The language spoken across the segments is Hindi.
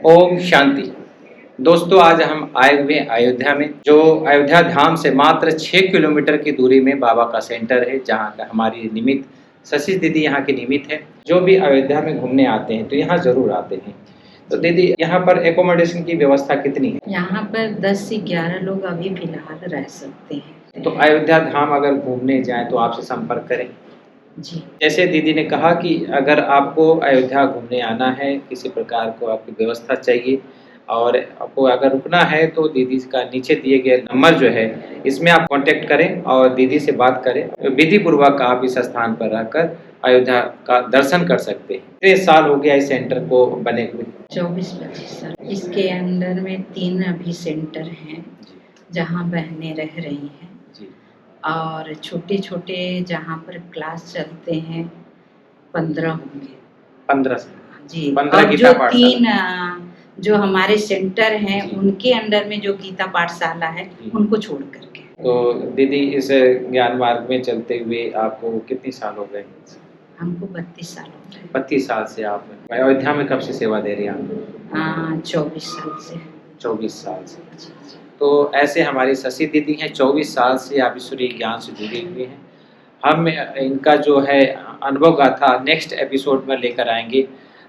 ओम शांति। दोस्तों, आज हम आए हुए हैं अयोध्या में, जो अयोध्या धाम से मात्र 6 किलोमीटर की दूरी में बाबा का सेंटर है, जहाँ का हमारी निमित शशि दीदी यहाँ की निमित है। जो भी अयोध्या में घूमने आते हैं तो यहाँ जरूर आते हैं। तो दीदी, यहाँ पर एकोमोडेशन की व्यवस्था कितनी है? यहाँ पर 10 से 11 लोग अभी फिलहाल रह सकते हैं। तो अयोध्या धाम अगर घूमने जाएं तो आपसे संपर्क करें जी। जैसे दीदी ने कहा कि अगर आपको अयोध्या घूमने आना है, किसी प्रकार को आपकी व्यवस्था चाहिए और आपको अगर रुकना है तो दीदी का नीचे दिए गए नंबर जो है, इसमें आप कांटेक्ट करें और दीदी से बात करें। विधि पूर्वक आप इस स्थान पर रहकर अयोध्या का दर्शन कर सकते हैं। 3 साल हो गया इस सेंटर को बने हुए। 24-25 साल। इसके अंदर में 3 अभी सेंटर हैं जहाँ बहनें रह रही हैं जी। और छोटे छोटे जहाँ पर क्लास चलते हैं 15 होंगे। 15 जी। 15 और गीता जो पाठशाला। 3 जो हमारे सेंटर हैं उनके अंडर में जो गीता पाठशाला है उनको छोड़ करके। तो दीदी, इस ज्ञान मार्ग में चलते हुए आपको कितने साल हो गए? हमको 32 साल हो गए। 32 साल से आप अयोध्या में कब से सेवा दे रही हैं? 24 साल से। 24 साल से। तो ऐसे हमारी शशि दीदी हैं, 24 साल से आप ईश्वरीय ज्ञान से जुड़े हुए हैं। हम इनका जो है अनुभव गाथा नेक्स्ट एपिसोड में लेकर आएंगे।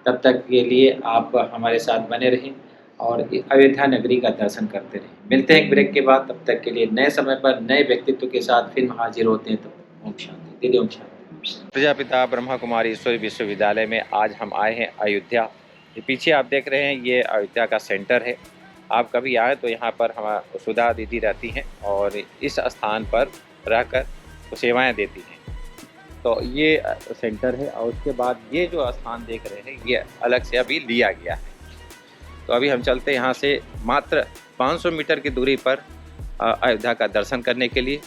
तब तक के लिए आप हमारे साथ बने रहें और अयोध्या नगरी का दर्शन करते रहें। मिलते हैं एक ब्रेक के बाद। तब तक के लिए नए समय पर नए व्यक्तित्व के साथ फिर हाजिर होते हैं। तो ओम शांति। दीदी ओम शांति। प्रजापिता ब्रह्मा कुमारी ईश्वरी विश्वविद्यालय में आज हम आए हैं अयोध्या। ये पीछे आप देख रहे हैं, ये अयोध्या का सेंटर है। आप कभी आए तो यहाँ पर हमारा सुधा दीदी रहती हैं और इस स्थान पर रहकर वो सेवाएं देती हैं। तो ये सेंटर है और उसके बाद ये जो स्थान देख रहे हैं ये अलग से अभी लिया गया है। तो अभी हम चलते हैं यहाँ से मात्र 500 मीटर की दूरी पर अयोध्या का दर्शन करने के लिए,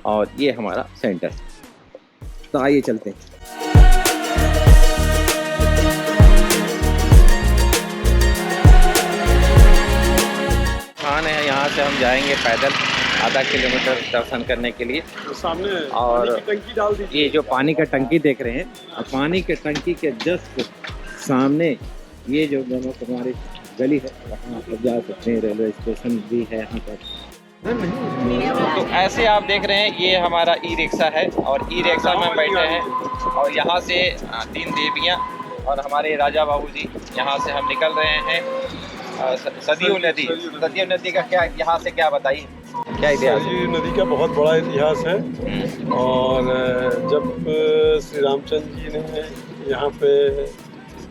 और ये हमारा सेंटर है। तो आइए चलते हैं। स्थान है, यहाँ से हम जाएंगे पैदल आधा किलोमीटर दर्शन करने के लिए। तो सामने और पानी की टंकी डाल दीजिए। ये जो पानी का टंकी देख रहे हैं, पानी के टंकी के जस्ट सामने ये जो ब्रह्मा कुमारी गली है, वहाँ आप जा सकते हैं। रेलवे स्टेशन भी है यहाँ पर। तो ऐसे आप देख रहे हैं, ये हमारा ई रिक्शा है और ई रिक्शा में बैठे हैं और यहाँ से 3 देवियाँ और हमारे राजा बाबू जी, यहाँ से हम निकल रहे हैं। सदियों नदी का क्या यहाँ से क्या बताइए, क्या इतिहास है? ये नदी का बहुत बड़ा इतिहास है और जब श्री रामचंद्र जी ने यहाँ पे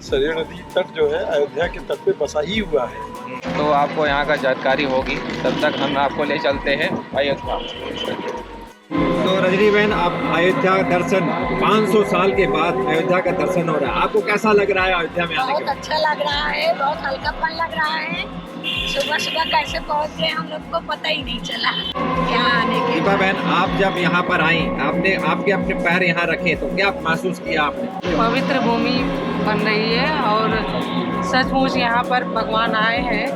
सरयू नदी तट जो है अयोध्या के तट पे बसा ही हुआ है। तो आपको यहाँ का जानकारी होगी, तब तक हम आपको ले चलते हैं अयोध्या। तो रजनी बहन, आप अयोध्या दर्शन 500 साल के बाद अयोध्या का दर्शन हो रहा है, आपको कैसा लग रहा है अयोध्या में आने के बाद? बहुत अच्छा लग रहा है, बहुत हल्कापन लग रहा है। सुबह सुबह कैसे पहुँच गए हम लोग को पता ही नहीं चला यहाँ आने के। दीपा बहन, आप जब यहाँ पर आई, आपने अपने पैर यहाँ रखे तो क्या महसूस किया आपने? पवित्र भूमि बन रही है और सचमुच यहाँ पर भगवान आए हैं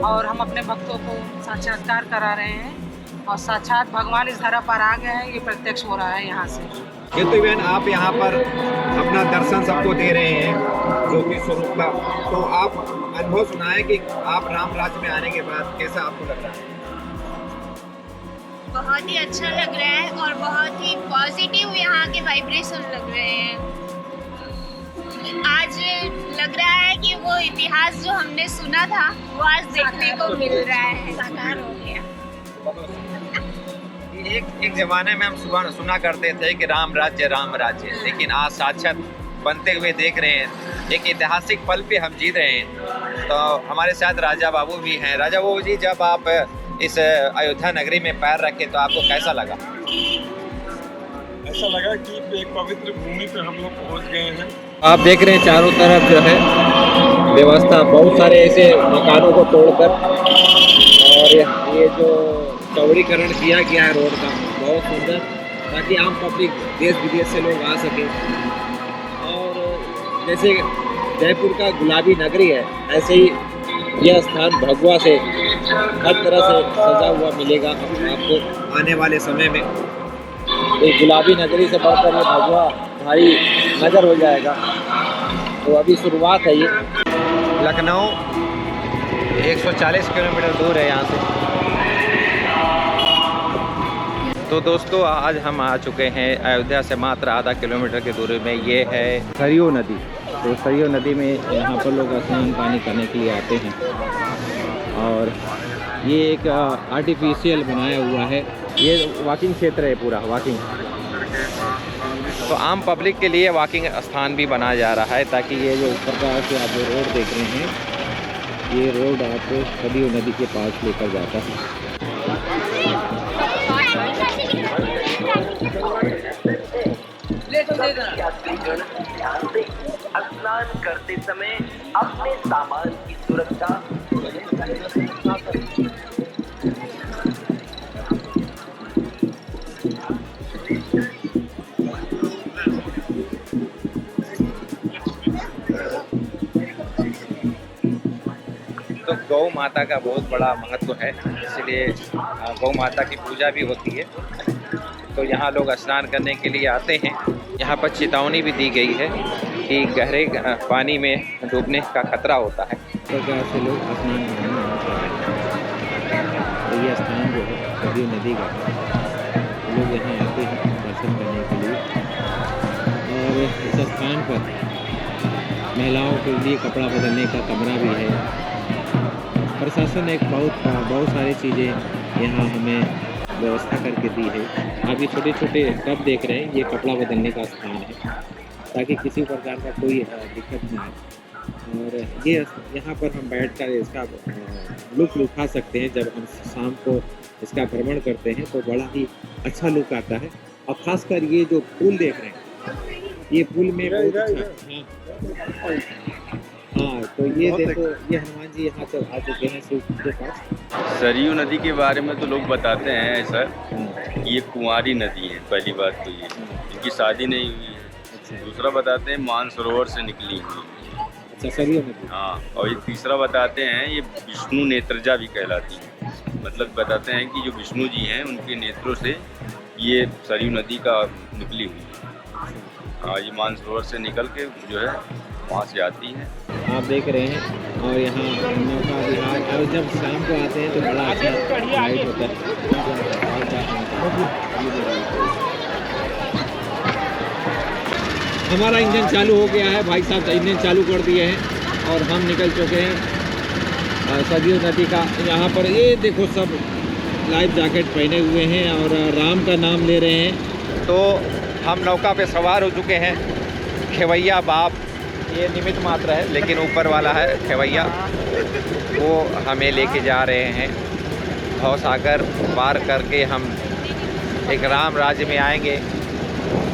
और हम अपने भक्तों को साक्षात्कार करा रहे हैं और साक्षात भगवान इस धरा पर आ गए हैं, ये प्रत्यक्ष हो रहा है यहाँ से। कीर्ति बहन, आप यहाँ पर अपना दर्शन सबको दे रहे हैं ज्योति स्वरूप का, तो आप अनुभव सुनाएं कि आप राम राज्य में आने के बाद कैसा आपको लग रहा है? बहुत ही अच्छा लग रहा है और बहुत ही पॉजिटिव यहाँ के वाइब्रेशन लग रहे हैं। आज लग रहा है कि वो इतिहास जो हमने सुना था वो आज देखने को मिल रहा है, साकार हो गया। एक जमाने में हम सुना करते थे कि राम राज्य, लेकिन आज साक्षात बनते हुए देख रहे हैं। एक ऐतिहासिक पल पे हम जी रहे हैं। तो हमारे साथ राजा बाबू भी हैं। राजा बाबू जी, जब आप इस अयोध्या नगरी में पैर रखे तो आपको कैसा लगा? ऐसा लगा कि एक पवित्र भूमि पे हम लोग पहुँच गए हैं। आप देख रहे हैं चारों तरफ जो है व्यवस्था, बहुत सारे ऐसे मकानों को तोड़कर, और ये जो चौड़ीकरण किया गया है रोड का, बहुत सुंदर, ताकि आम पब्लिक देश विदेश से लोग आ सकें। और जैसे जयपुर का गुलाबी नगरी है, ऐसे ही यह स्थान भगवा से हर तरह से सजा हुआ मिलेगा आपको आने वाले समय में। तो गुलाबी नगरी से बढ़कर ये भगवा भाई नज़र हो जाएगा। तो अभी शुरुआत है ये। लखनऊ 140 किलोमीटर दूर है यहाँ से। तो दोस्तों आज हम आ चुके हैं अयोध्या से मात्र आधा किलोमीटर की दूरी में। ये है सरयू नदी। तो सरयू नदी में यहाँ पर लोग स्नान पानी करने के लिए आते हैं और ये एक आर्टिफिशियल बनाया हुआ है। ये वॉकिंग क्षेत्र है, पूरा वॉकिंग। तो आम पब्लिक के लिए वॉकिंग स्थान भी बनाया जा रहा है ताकि ये जो ऊपर का से आप जो रोड देख रहे हैं, ये रोड आपको सरयू नदी के पास लेकर जाता है। स्नान करते समय अपने सामान की सुरक्षा तो गौ माता का बहुत बड़ा महत्व है, इसलिए गौ माता की पूजा भी होती है। तो यहाँ लोग स्नान करने के लिए आते हैं। यहाँ पर चेतावनी भी दी गई है कि गहरे पानी में डूबने का खतरा होता है। तो प्रकार से लोग स्नान करने आते हैं। तो ये स्थान जो है सरयू नदी का, लोग यहाँ आते हैं दर्शन करने के लिए। और इस स्थान पर महिलाओं के लिए कपड़ा बदलने का कमरा भी है। प्रशासन एक बहुत सारी चीज़ें यहाँ हमें व्यवस्था करके दी है। आप ये छोटे छोटे टब देख रहे हैं, ये कपड़ा बदलने का स्थान है ताकि किसी प्रकार का कोई दिक्कत ना आए। और ये यहाँ पर हम बैठकर इसका लुत्फ़ उठा सकते हैं। जब हम शाम को इसका भ्रमण करते हैं तो बड़ा ही अच्छा लुक आता है। और ख़ासकर ये जो पुल देख रहे हैं, ये पुल में बहुत अच्छा। हाँ, तो ये देखो, ये हनुमान जी यहाँ से आ चुके हैं शिव के पास। सरयू नदी के बारे में तो लोग बताते हैं सर, ये कुंवारी नदी है। पहली बात तो ये इनकी शादी नहीं हुई है। दूसरा बताते हैं मानसरोवर से निकली हुई। अच्छा, सरयू नदी। हाँ, और ये तीसरा बताते हैं ये विष्णु नेत्रजा भी कहलाती है। मतलब बताते हैं कि जो विष्णु जी हैं उनके नेत्रों से ये सरयू नदी का निकली हुई है। हाँ, ये मानसरोवर से निकल के जो है वहाँ से आती है। आप देख रहे हैं। और यहाँ नौका विहार, और जब शाम को आते हैं तो बड़ा अच्छा लाइट होता है। हमारा इंजन चालू हो गया है, भाई साहब इंजन चालू कर दिए हैं और हम निकल चुके हैं सरयू नदी का। यहाँ पर ये देखो सब लाइफ जैकेट पहने हुए हैं और राम का नाम ले रहे हैं। तो हम नौका पे सवार हो चुके हैं। खेवैया बाप ये निमित्त मात्र है, लेकिन ऊपर वाला है खेवैया, वो हमें लेके जा रहे हैं। भवसागर पार करके हम एक राम राज्य में आएंगे।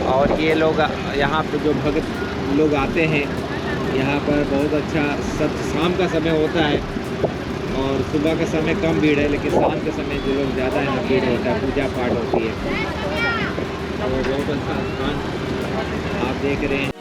और ये लोग यहाँ पे जो भक्त लोग आते हैं, यहाँ पर बहुत अच्छा शाम का समय होता है और सुबह के समय कम भीड़ है, लेकिन शाम के समय जो लोग ज़्यादा यहाँ भीड़ होता है, पूजा पाठ होती है। तो बहुत अच्छा स्थान आप देख रहे हैं।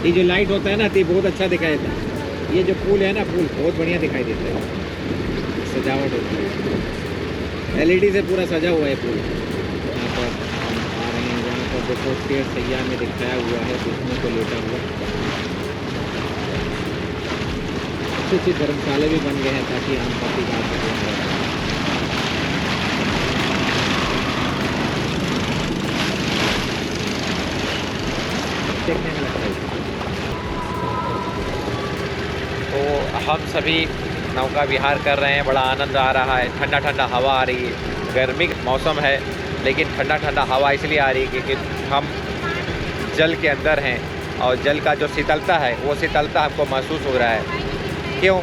ये जो लाइट होता है ना, तो ये बहुत अच्छा दिखाई देता है। ये जो पुल है ना, पुल बहुत बढ़िया दिखाई देता है। सजावट होती है, LED से पूरा सजा हुआ है पुल। यहाँ पर आ रहे हैं, यहाँ पर देखो शेर सैया में दिखाया हुआ है, विष्णु को लेटा हुआ। अच्छी अच्छी धर्मशाला भी बन गए हैं ताकि हम काफ़ी बात करें। देखने में लगता है। तो हम सभी नौका विहार कर रहे हैं, बड़ा आनंद आ रहा है। ठंडा ठंडा हवा आ रही है। गर्मी का मौसम है, लेकिन ठंडा ठंडा हवा इसलिए आ रही है क्योंकि हम जल के अंदर हैं और जल का जो शीतलता है, वो शीतलता हमको महसूस हो रहा है। क्यों?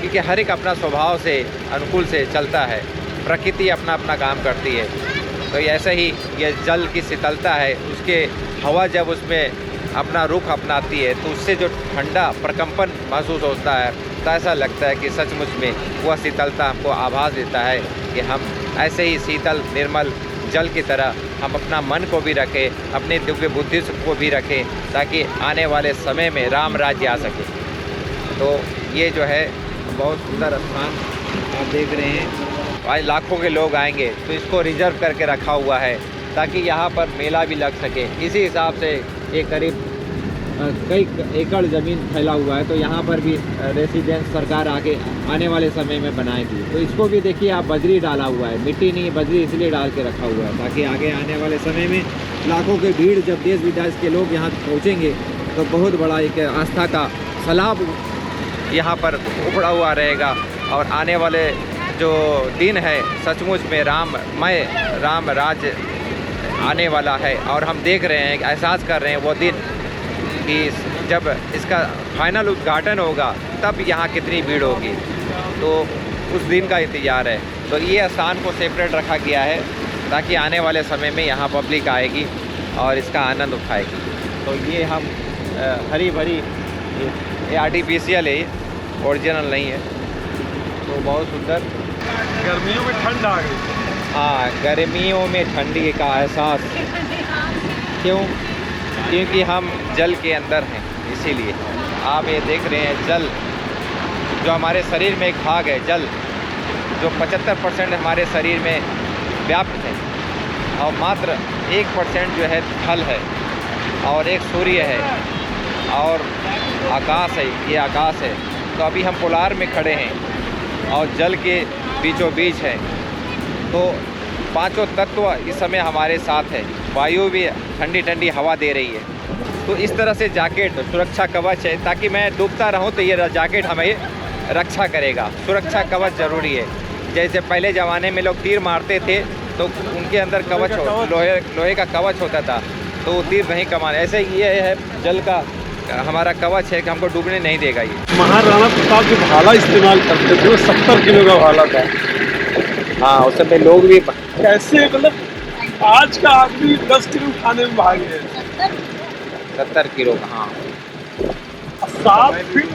क्योंकि हर एक अपना स्वभाव से अनुकूल से चलता है। प्रकृति अपना अपना काम करती है। तो ऐसे ही ये जल की शीतलता है, उसके हवा जब उसमें अपना रुख अपनाती है तो उससे जो ठंडा प्रकंपन महसूस होता है, तो ऐसा लगता है कि सचमुच में वह शीतलता हमको आभास देता है कि हम ऐसे ही शीतल निर्मल जल की तरह हम अपना मन को भी रखें, अपने दिव्य बुद्धि को भी रखें, ताकि आने वाले समय में राम राज्य आ सके। तो ये जो है बहुत सुंदर स्थान आप देख रहे हैं। आज लाखों के लोग आएंगे, तो इसको रिजर्व करके रखा हुआ है ताकि यहाँ पर मेला भी लग सके। इसी हिसाब से ये करीब कई एकड़ ज़मीन फैला हुआ है, तो यहाँ पर भी रेसिडेंस सरकार आने वाले समय में बनाएगी। तो इसको भी देखिए आप, बजरी डाला हुआ है, मिट्टी नहीं बजरी इसलिए डाल के रखा हुआ है ताकि आगे आने वाले समय में लाखों की भीड़ जब देश विदेश के लोग यहाँ पहुँचेंगे तो बहुत बड़ा एक आस्था का सैलाब यहाँ पर उभड़ा हुआ रहेगा। और आने वाले जो दिन है सचमुच में राम राज्य आने वाला है। और हम देख रहे हैं, एहसास कर रहे हैं वो दिन कि जब इसका फाइनल उद्घाटन होगा तब यहाँ कितनी भीड़ होगी। तो उस दिन का इंतज़ार है। तो ये स्थान को सेपरेट रखा गया है ताकि आने वाले समय में यहाँ पब्लिक आएगी और इसका आनंद उठाएगी। तो ये हम हरी भरी, ये आर्टिफिशियल है, ओरिजिनल नहीं है। तो बहुत सुंदर। गर्मियों में ठंड आ गई। हाँ, गर्मियों में ठंडी का एहसास क्यों? क्योंकि हम जल के अंदर हैं, इसीलिए। आप ये देख रहे हैं जल, जो हमारे शरीर में एक भाग है जल, जो 75% हमारे शरीर में व्याप्त है, और मात्र 1% जो है थल है, और एक सूर्य है, और आकाश है, ये आकाश है। तो अभी हम पोलार में खड़े हैं और जल के बीचों बीच है। तो पांचों तत्व इस समय हमारे साथ है, वायु भी ठंडी ठंडी हवा दे रही है। तो इस तरह से जैकेट सुरक्षा कवच है, ताकि मैं डूबता रहूं तो ये जैकेट हमें रक्षा करेगा। सुरक्षा कवच ज़रूरी है। जैसे पहले ज़माने में लोग तीर मारते थे तो उनके अंदर कवच लोहे का कवच होता था, तो वो तीर नहीं कमाने। ऐसे ये है जल का हमारा कवच है कि हमको डूबने नहीं देगा। ये महाराणा प्रताप जो भाला इस्तेमाल करते थे वो 70 किलो का भाला था। हाँ, उस समय लोग भी कैसे, मतलब आज का आदमी 10 किलो उठाने में भागे है। 70 किलो का। हाँ, 7 फीट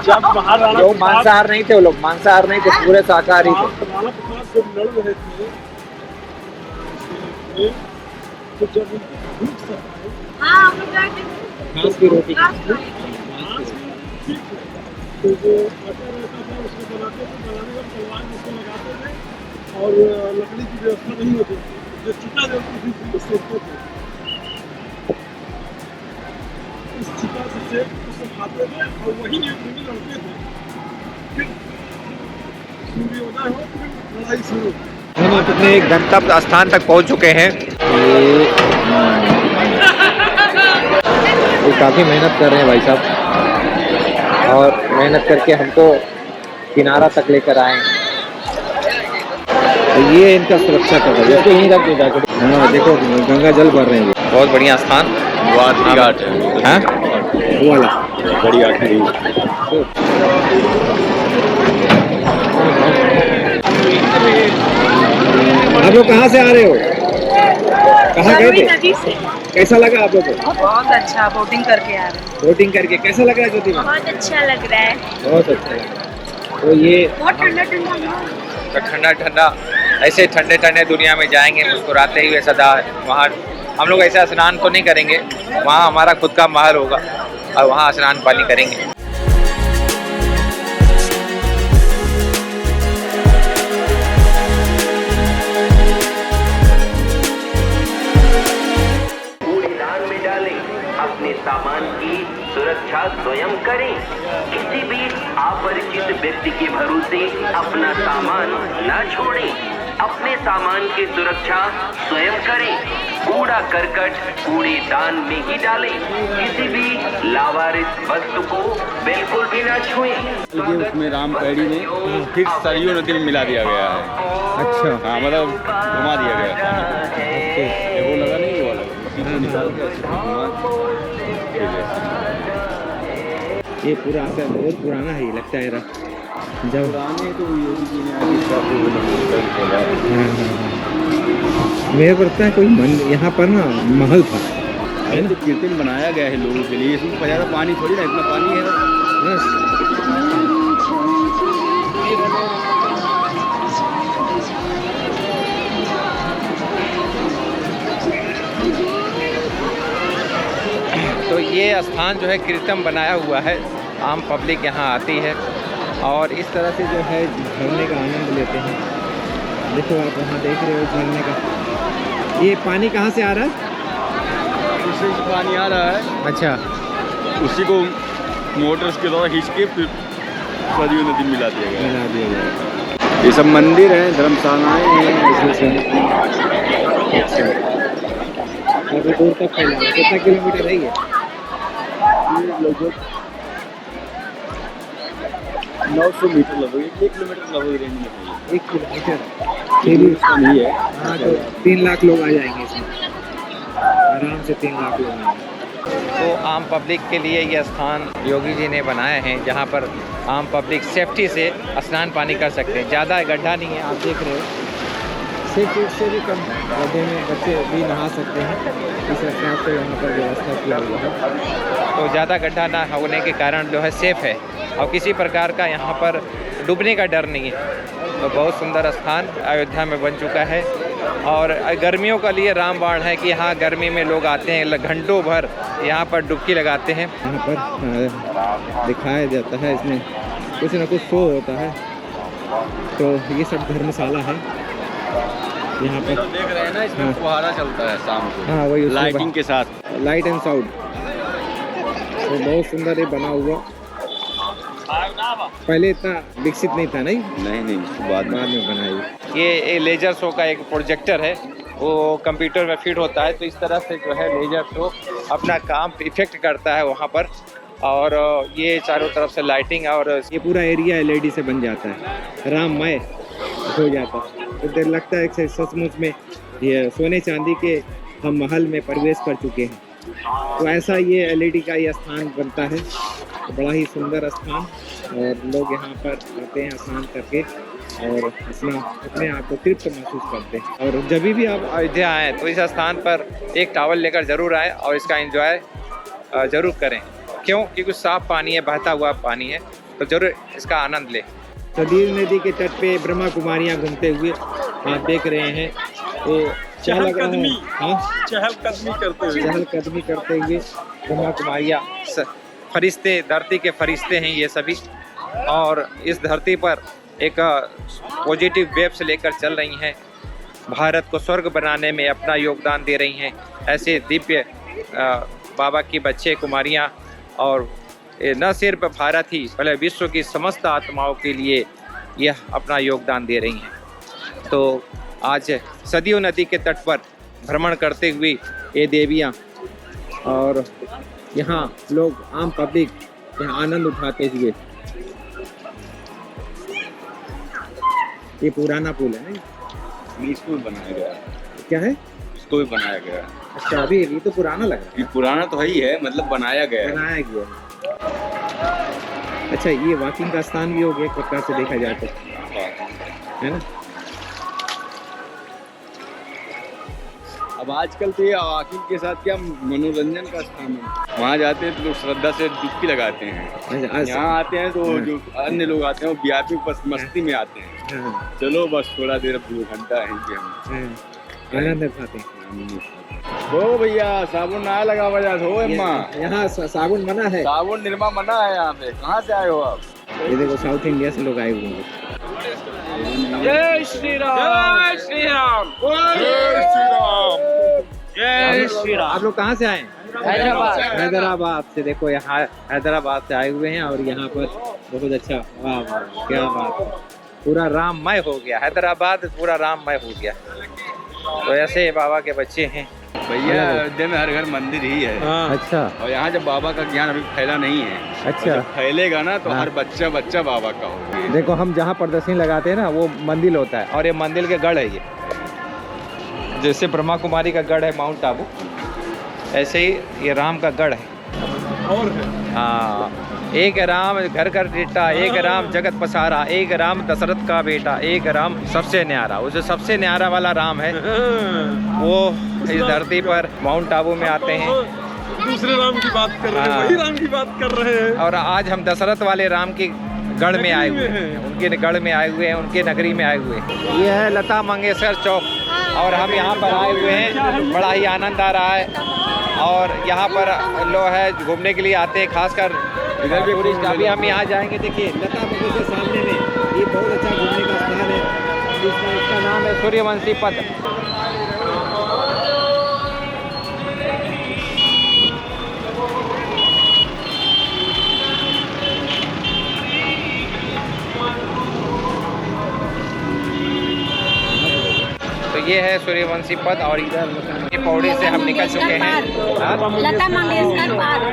जब महाराणा लोग मांसाहार नहीं थे, वो लोग मांसाहार नहीं थे, पूरे शाकाहारी थे। महाराणा प्रताप जब लड़ रहे थे तो जब भूख सताई, घास की रोटी तो जो आटा रहता था उसको बनाने का तलवार उसको लगाते थे, और लकड़ी की व्यवस्था नहीं होती थी, जो चिता जलती थी उसको सेकते थे। उस चिता से सेक उसको खाते थे और वही एक दूसरे लड़ते थे। फिर सूर्योदय हो, फिर लड़ाई शुरू। हम अपने एक गंतव्य स्थान तक पहुंच चुके हैं। ये काफ़ी मेहनत कर रहे हैं भाई साहब, और मेहनत करके हमको किनारा तक लेकर आए। तो ये इनका सुरक्षा कवच, इसको यहीं रख दो जाकर। हाँ देखो, गंगा जल भर रहे हैं। बहुत बढ़िया स्थान घाट है। हाँ, वो वाला बड़ी घाट है। आप लोग कहाँ से आ रहे हो? कहाँ गए थे? नदी से। कैसा लगा आप लोग को? बहुत अच्छा, बोटिंग करके आ रहे हैं। बोटिंग करके कैसा लग रहा है ज्योति? बहुत अच्छा लग रहा है। बहुत अच्छा लगा। तो ये बहुत ठंडा ठंडा, ठंडा ठंडा, ऐसे ठंडे ठंडे दुनिया में जाएंगे मुस्कुराते हुए सदा। वहाँ हम लोग ऐसा स्नान तो नहीं करेंगे, वहाँ हमारा खुद का महल होगा और वहाँ स्नान पानी करेंगे। कूड़ेदान में डालें, अपने सामान की सुरक्षा स्वयं करें। किसी भी अपरिचित व्यक्ति के भरोसे अपना सामान न छोड़ें। अपने सामान की सुरक्षा स्वयं करें। कूड़ा करकट कूड़ेदान में ही डालें। किसी भी लावारिस वस्तु को बिल्कुल भी न छुएं। उसमें राम पैड़ी में फिर सरयू नदी में मिला दिया गया है। अच्छा, हाँ, मतलब घुमा दिया गया है। वो लगा नहीं, वो लगा उसी को निकाल के ये पूरा बहुत पुराना है, लगता है जब पुराने तो योगी जी ने आगे मेरे को लगता है कोई यहाँ पर ना महल था, है ना, कीर्तन बनाया गया है लोगों के लिए। इसमें ज़्यादा पानी थोड़ी ना, इतना पानी है बस। तो ये स्थान जो है कृत्रिम बनाया हुआ है, आम पब्लिक यहाँ आती है और इस तरह से जो है झरने का आनंद लेते हैं। देखो आप वहाँ देख रहे हो झरने का। ये पानी कहाँ से आ रहा है? उससे पानी आ रहा है, अच्छा, उसी को मोटर्स के द्वारा खींच के फिर सरयू नदी मिला दिया गया। मिला दिया जाएगा। ये सब मंदिर हैं, धर्मशालाएँ हैं। काफ़ी दूर तक फैला है। कितना किलोमीटर है ये? लगभग 900 मीटर लगभग, 1 किलोमीटर लगभग रेंज में है। 1 किलोमीटर चलिए इसका नहीं है। हाँ, तो 3 लाख लोग आ जाएंगे इसमें, आराम से 3 लाख लोग आएंगे। तो आम पब्लिक के लिए ये स्थान योगी जी ने बनाए हैं जहाँ पर आम पब्लिक सेफ्टी से स्नान पानी कर सकते हैं। ज़्यादा गड्ढा नहीं है, आप देख रहे हो। 6 फीट से भी कम गड्ढे में बच्चे भी नहा सकते हैं। इस हिसाब से यहाँ पर व्यवस्था किया हुआ है, तो ज़्यादा गड्ढा ना होने के कारण जो है सेफ़ है और किसी प्रकार का यहाँ पर डूबने का डर नहीं है। तो बहुत सुंदर स्थान अयोध्या में बन चुका है और गर्मियों के लिए रामबाण है कि यहाँ गर्मी में लोग आते हैं, घंटों भर यहाँ पर डुबकी लगाते हैं। यहाँ पर दिखाया जाता है, इसमें कुछ ना कुछ शो होता है। तो ये सब धर्मशाला है यहाँ पर, देख रहे हैं ना, इसमें फुहारा चलता है शाम को। हाँ, वही लाइटिंग के साथ, लाइट एंड साउंड। तो बहुत सुंदर ये बना हुआ, पहले इतना विकसित नहीं था। नहीं, बाद में बनाई। ये लेजर शो का एक प्रोजेक्टर है, वो कंप्यूटर में फिट होता है, तो इस तरह से जो है लेजर शो अपना काम इफेक्ट करता है वहाँ पर। और ये चारों तरफ से लाइटिंग और ये पूरा एरिया एलईडी से बन जाता है, राममय हो जाता है। तो देर लगता है कि सचमुच में ये सोने चांदी के हम महल में प्रवेश कर चुके हैं। तो ऐसा ये एलईडी का ये स्थान बनता है, बड़ा ही सुंदर स्थान। और लोग यहाँ पर आते हैं स्नान करके और अपने आप को तृप्त महसूस करते हैं। और जब भी आप अयोध्या आएँ तो इस स्थान पर एक टॉवल लेकर ज़रूर आएँ और इसका एंजॉय ज़रूर करें। क्यों? क्योंकि साफ पानी है, बहता हुआ पानी है, तो ज़रूर इसका आनंद लें। सरयू नदी के तट पे ब्रह्मा कुमारियाँ घूमते हुए आप देख रहे हैं। तो चहलकदमी करते हुए ब्रह्मा कुमारियाँ, फरिश्ते, धरती के फरिश्ते हैं ये सभी, और इस धरती पर एक पॉजिटिव वेव्स लेकर चल रही हैं, भारत को स्वर्ग बनाने में अपना योगदान दे रही हैं। ऐसे दिव्य बाबा की बच्चे कुमारियाँ, और न सिर्फ भारत ही बल्कि विश्व की समस्त आत्माओं के लिए यह अपना योगदान दे रही हैं। तो आज सरयू नदी के तट पर भ्रमण करते हुए ये देवियाँ और यहाँ लोग आम पब्लिक यहाँ आनंद उठाते हुए। ये पुराना पुल है, इसको भी बनाया गया है। क्या है? इसको भी बनाया गया है। अच्छा, अभी ये तो पुराना लग रहा है। ये पुराना तो है ही है, मतलब बनाया गया है। अच्छा, ये वॉकिंग का स्थान भी हो गया एक प्रकार से देखा जाए तो, है ना? अब आजकल तो ये वॉकिंग के साथ क्या मनोरंजन का स्थान है। वहाँ जाते हैं तो लोग श्रद्धा से डुबकी लगाते हैं। यहाँ आते हैं तो जो अन्य लोग आते हैं वो वीआईपी बस मस्ती में आते हैं। चलो बस थोड़ा देर 2 घंटा है कि हम आनंद उठाते हैं। हो भैया, साबुन ना लगा वजह हो अम्मा। यहाँ साबुन मना है, साबुन निर्मा मना है यहाँ पे। कहाँ से आए हो आप? ये देखो साउथ इंडिया से लोग आए हुए हैं। जय श्री राम, जय श्री राम, जय श्री राम, जय श्री राम। आप लोग कहाँ से आए? हैदराबाद से। देखो यहाँ हैदराबाद से आए हुए हैं और यहाँ पर बहुत अच्छा, वाह वाह क्या बात है, पूरा राममय हो गया हैदराबाद, पूरा राममय हो गया। तो ऐसे बाबा के बच्चे हैं भैया। अयोध्या में हर घर मंदिर ही है। अच्छा। और यहाँ जब बाबा का ज्ञान अभी फैला नहीं है, अच्छा, जब फैलेगा ना तो हर बच्चा बच्चा बाबा का होगा। देखो हम जहाँ प्रदर्शनी लगाते हैं ना वो मंदिर होता है, और ये मंदिर के गढ़ है। ये जैसे ब्रह्मा कुमारी का गढ़ है माउंट आबू, ऐसे ही ये राम का गढ़ है। और हाँ, एक राम घर घर टिट्टा, एक राम जगत पसारा, एक राम दशरथ का बेटा, एक राम सबसे न्यारा। वो जो सबसे न्यारा वाला राम है वो इस धरती पर माउंट आबू में आते हैं। दूसरे राम की बात कर रहे हैं, वही राम की बात कर रहे हैं। और आज हम दशरथ वाले राम की गढ़ में आए हुए हैं, उनके गढ़ में आए हुए हैं, उनके नगरी में आए हुए हैं। ये है लता मंगेशकर चौक और हम यहाँ पर आए हुए हैं। बड़ा ही आनंद आ रहा है। और यहाँ पर लोग है घूमने के लिए आते हैं, खासकर इधर भी टूरिस्ट। अभी हम यहाँ जाएंगे, देखिए लता मंगेशकर सामने में, ये बहुत अच्छा घूमने का स्थान है। इसका नाम है सूर्यवंशी पथ। तो ये है सूर्यवंशी पथ और इधर पौड़ी से हम निकल चुके हैं। लता मंगेशकर पार्क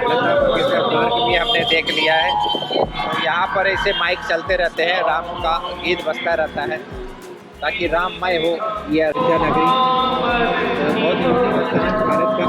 भी हमने देख लिया है। तो यहाँ पर ऐसे माइक चलते रहते हैं, राम का गीत बजता रहता है ताकि राममय हो ये अयोध्या नगरी। तो बहुत ही भारत का।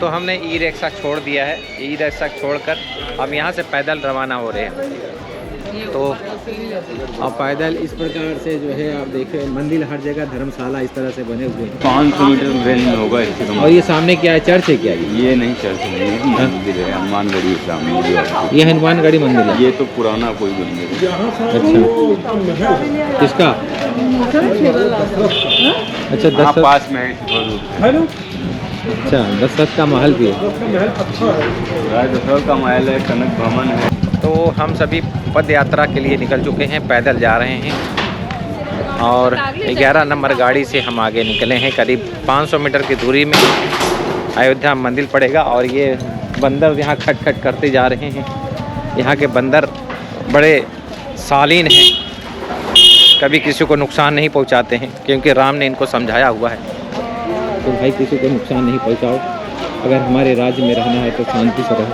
तो हमने ई रिक्शा छोड़ दिया है। ई रिक्शा छोड़कर हम यहाँ से पैदल रवाना हो रहे हैं। तो अब पैदल इस प्रकार से जो है आप देखें, मंदिर हर जगह, धर्मशाला इस तरह से बने हुए हैं। 500 मीटर रेंज में होगा इससे कम। और ये सामने क्या है, चर्च है क्या ये नहीं चर्च है, ये मंदिर है, हनुमानगढ़ी सामने। ये हनुमानगढ़ी मंदिर है। ये तो पुराना कोई मंदिर है। अच्छा, किसका? अच्छा, दशरथ पास में है। अच्छा, दशरथ का महल भी है। दशरथ का महल है, कनक भवन है। तो हम सभी पद यात्रा के लिए निकल चुके हैं, पैदल जा रहे हैं और 11 नंबर गाड़ी से हम आगे निकले हैं। करीब 500 मीटर की दूरी में अयोध्या मंदिर पड़ेगा और ये बंदर यहाँ खटखट करते जा रहे हैं। यहाँ के बंदर बड़े शालीन हैं, कभी किसी को नुकसान नहीं पहुँचाते हैं क्योंकि राम ने इनको समझाया हुआ है तो भाई किसी को नुकसान नहीं पहुँचाओ, अगर हमारे राज्य में रहना है तो शांति से रहो।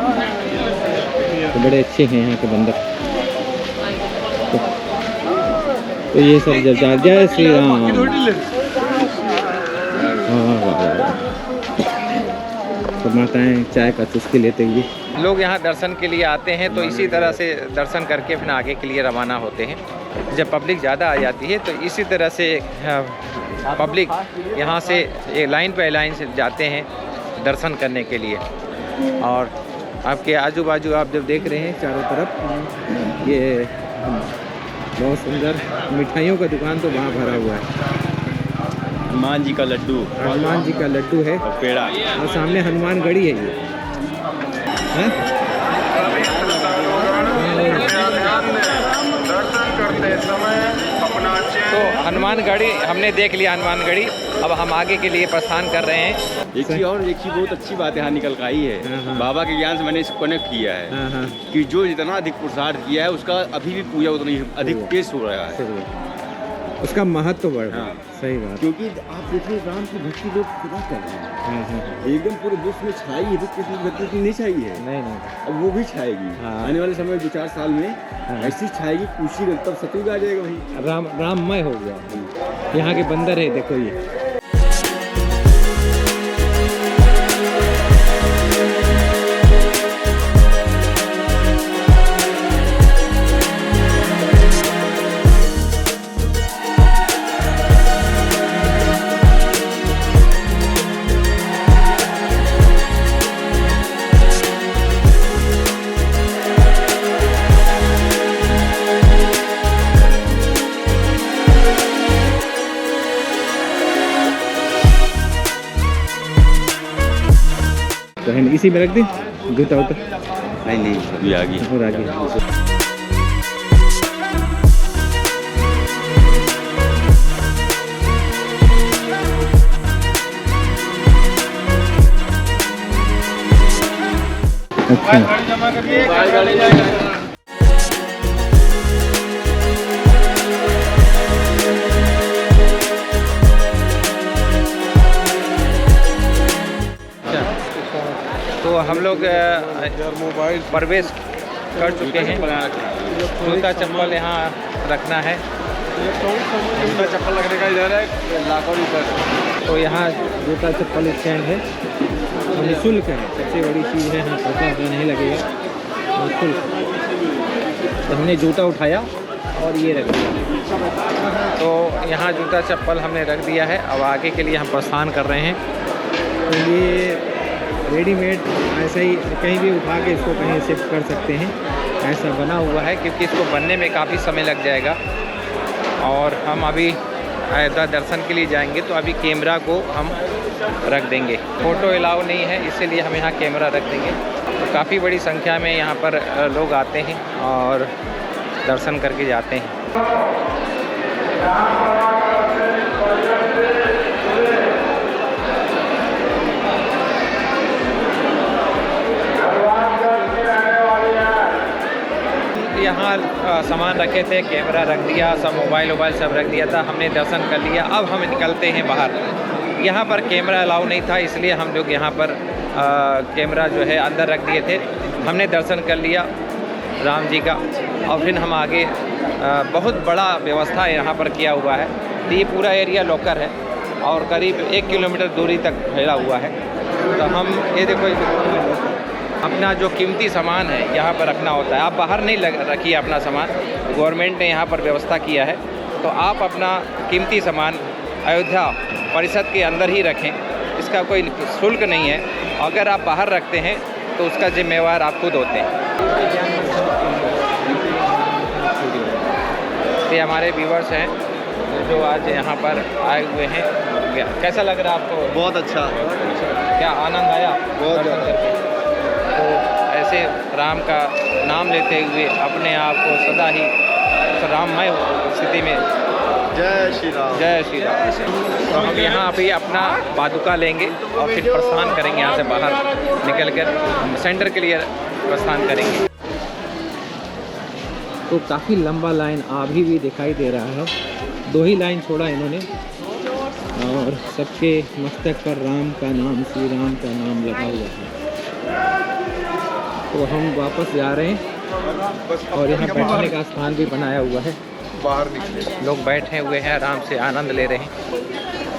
तो बड़े अच्छे हैं यहाँ के बंदर। तो ये सब जब जय श्री राम। तो माताएं चाय का चुस्की लेते हुए लोग यहाँ दर्शन के लिए आते हैं। तो इसी तरह से दर्शन करके फिर आगे के लिए रवाना होते हैं। जब पब्लिक ज़्यादा आ जाती है तो इसी तरह से पब्लिक यहाँ से लाइन पे लाइन से जाते हैं दर्शन करने के लिए। और आपके आजू बाजू आप जब देख रहे हैं चारों तरफ, ये बहुत सुंदर मिठाइयों का दुकान तो वहाँ भरा हुआ है। हनुमान जी का लड्डू, हनुमान जी का लड्डू है और पेड़ा, और सामने हनुमानगढ़ी है ये है? तो हनुमानगढ़ी हमने देख लिया, हनुमानगढ़ी। अब हम आगे के लिए प्रस्थान कर रहे हैं। एक चीज़ बहुत अच्छी बात यहाँ निकल कर आई है, बाबा के ज्ञान से मैंने इसको कनेक्ट किया है कि जो जितना अधिक पुरुषार्थ किया है उसका अभी भी पूजा उतनी अधिक पेश हो रहा है, उसका महत्व बढ़ रहा है। सही बात, क्योंकि आप देखिए राम की भक्ति लोग पूरा कर रहे हैं, एकदम पूरे विश्व में छाई है, कृष्ण की भक्ति नहीं छाई है। नहीं, अब वो भी छाएगी आने वाले समय 2-4 साल में ऐसी छाएगी, खुशी तब सतयुग आ जाएगा वही, राममय हो गया। यहाँ के बंदर है, देखो ये इसी में रख दी जूता उतर। नहीं अभी आगे और आगे अच्छा हम लोग मोबाइल प्रवेश कर चुके हैं। जूता चप्पल यहाँ रखना है। जूता चप्पल लगने का इधर है, लाखों रुपये। तो यहाँ जूता चप्पल स्टैंड है और निःशुल्क है। सबसे बड़ी चीज़ है, यहाँ पैसा नहीं लगेगा, निःशुल्क। तो हमने जूता उठाया और ये रख दिया। तो यहाँ जूता चप्पल हमने रख दिया है। अब आगे के लिए हम प्रस्थान कर रहे हैं। तो ये रेडीमेड ऐसा ही कहीं भी उठा के इसको कहीं शिफ्ट कर सकते हैं, ऐसा बना हुआ है, क्योंकि इसको बनने में काफ़ी समय लग जाएगा। और हम अभी अयोध्या दर्शन के लिए जाएंगे, तो अभी कैमरा को हम रख देंगे। फ़ोटो अलाउ नहीं है, इसीलिए हम यहाँ कैमरा रख देंगे। तो काफ़ी बड़ी संख्या में यहाँ पर लोग आते हैं और दर्शन करके जाते हैं। यहाँ सामान रखे थे, कैमरा रख दिया, सब मोबाइल सब रख दिया था, हमने दर्शन कर लिया। अब हम निकलते हैं बाहर। यहाँ पर कैमरा अलाउ नहीं था, इसलिए हम लोग यहाँ पर कैमरा जो है अंदर रख दिए थे। हमने दर्शन कर लिया राम जी का, और फिर हम आगे बहुत बड़ा व्यवस्था यहाँ पर किया हुआ है। तो ये पूरा एरिया लॉकर है और करीब 1 किलोमीटर दूरी तक फैला हुआ है। तो हम ये देखो, अपना जो कीमती सामान है यहाँ पर रखना होता है। आप बाहर नहीं रखिए अपना सामान, गवर्नमेंट ने यहाँ पर व्यवस्था किया है। तो आप अपना कीमती सामान अयोध्या परिषद के अंदर ही रखें, इसका कोई शुल्क नहीं है। अगर आप बाहर रखते हैं तो उसका जिम्मेवार आप खुद होते हैं। ये हमारे व्यूवर्स हैं जो आज यहाँ पर आए हुए हैं। कैसा लग रहा है आपको? बहुत अच्छा। क्या आनंद आया? बहुत ज़्यादा। तो ऐसे राम का नाम लेते हुए अपने आप को सदा ही राममय स्थिति में, जय श्री राम, जय श्री राम। तो हम यहाँ अभी अपना पादुका लेंगे और फिर प्रस्थान करेंगे। यहाँ से बाहर निकल कर सेंटर के लिए प्रस्थान करेंगे। तो काफ़ी लंबा लाइन अभी भी दिखाई दे रहा है। 2 ही लाइन छोड़ा इन्होंने और सबके मस्तक पर राम का नाम, श्री राम का नाम लगा हुआ है। तो हम वापस जा रहे हैं और यहाँ बैठने का स्थान भी बनाया हुआ है। बाहर निकले, लोग बैठे हुए हैं, आराम से आनंद ले रहे हैं।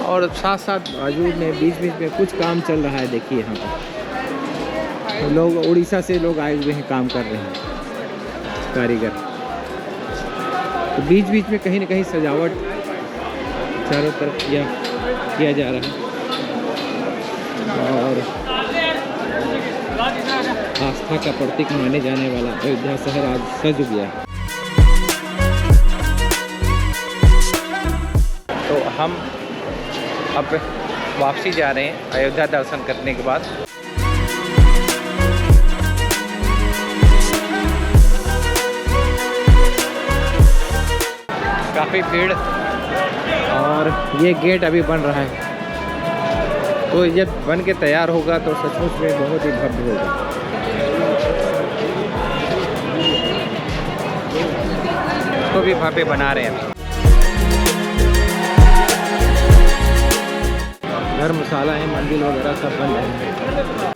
और साथ साथ बाजू में बीच में कुछ काम चल रहा है। देखिए यहाँ पर तो लोग उड़ीसा से लोग आए हुए हैं, काम कर रहे हैं, कारीगर। तो बीच में कहीं ना कहीं सजावट चारों तरफ किया जा रहा है और आस्था का प्रतीक माने जाने वाला अयोध्या शहर आज सज गया है। तो हम अब वापसी जा रहे हैं अयोध्या दर्शन करने के बाद। काफ़ी भीड़ और ये गेट अभी बन रहा है। तो जब बन के तैयार होगा तो सचमुच में बहुत ही भव्य होगा। इसको भी भव्य बना रहे हैं। धर्मशाला है, मंदिर वगैरह सब बन रहे हैं।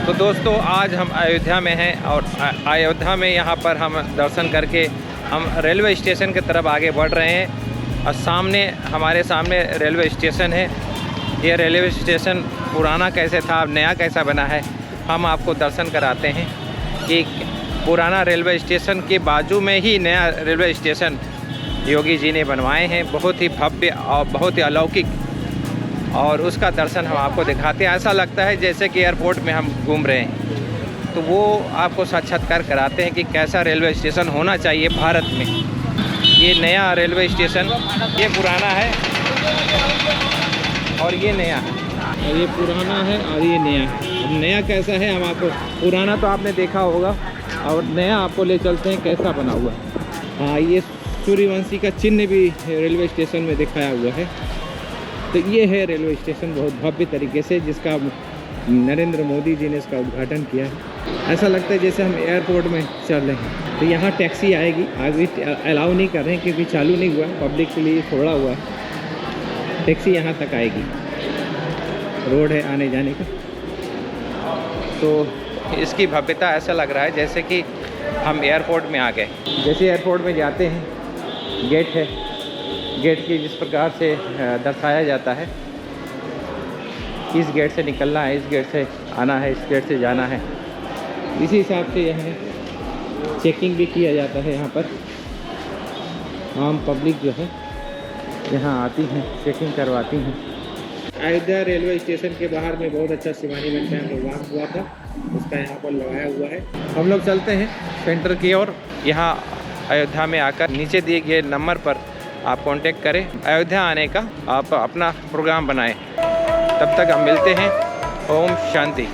तो दोस्तों आज हम अयोध्या में हैं और अयोध्या में यहाँ पर हम दर्शन करके हम रेलवे स्टेशन की तरफ आगे बढ़ रहे हैं। और हमारे सामने रेलवे स्टेशन है। ये रेलवे स्टेशन पुराना कैसे था, नया कैसा बना है, हम आपको दर्शन कराते हैं। कि पुराना रेलवे स्टेशन के बाजू में ही नया रेलवे स्टेशन योगी जी ने बनवाए हैं, बहुत ही भव्य और बहुत ही अलौकिक। और उसका दर्शन हम आपको दिखाते हैं। ऐसा लगता है जैसे कि एयरपोर्ट में हम घूम रहे हैं। तो वो आपको साक्षात्कार कराते हैं कि कैसा रेलवे स्टेशन होना चाहिए भारत में। ये नया रेलवे स्टेशन, ये पुराना है और ये नया है, और ये पुराना है और ये नया है। अब नया कैसा है हम आपको, पुराना तो आपने देखा होगा और नया आपको ले चलते हैं कैसा बना हुआ है। हाँ, ये सूर्यवंशी का चिन्ह भी रेलवे स्टेशन में दिखाया हुआ है। तो ये है रेलवे स्टेशन बहुत भव्य तरीके से, जिसका नरेंद्र मोदी जी ने इसका उद्घाटन किया है। ऐसा लगता है जैसे हम एयरपोर्ट में चल रहे हैं। तो यहाँ टैक्सी आएगी, आगे अलाउ नहीं कर रहे हैं क्योंकि चालू नहीं हुआ है, पब्लिक के लिए छोड़ा हुआ है। टैक्सी यहाँ तक आएगी, रोड है आने जाने का। तो इसकी भव्यता ऐसा लग रहा है जैसे कि हम एयरपोर्ट में आ गए। जैसे एयरपोर्ट में जाते हैं, गेट है, गेट की जिस प्रकार से दर्शाया जाता है, इस गेट से निकलना है, इस गेट से आना है, इस गेट से जाना है, इसी हिसाब से यहाँ चेकिंग भी किया जाता है। यहाँ पर आम पब्लिक जो है यहाँ आती हैं, चेकिंग करवाती हैं। अयोध्या रेलवे स्टेशन के बाहर में बहुत अच्छा शिवानी का प्रोग्राम हुआ था, उसका यहाँ पर लगाया हुआ है। हम लोग चलते हैं सेंटर की ओर। यहाँ अयोध्या में आकर नीचे दिए गए नंबर पर आप कांटेक्ट करें, अयोध्या आने का आप अपना प्रोग्राम बनाएं। तब तक हम मिलते हैं। ओम शांति।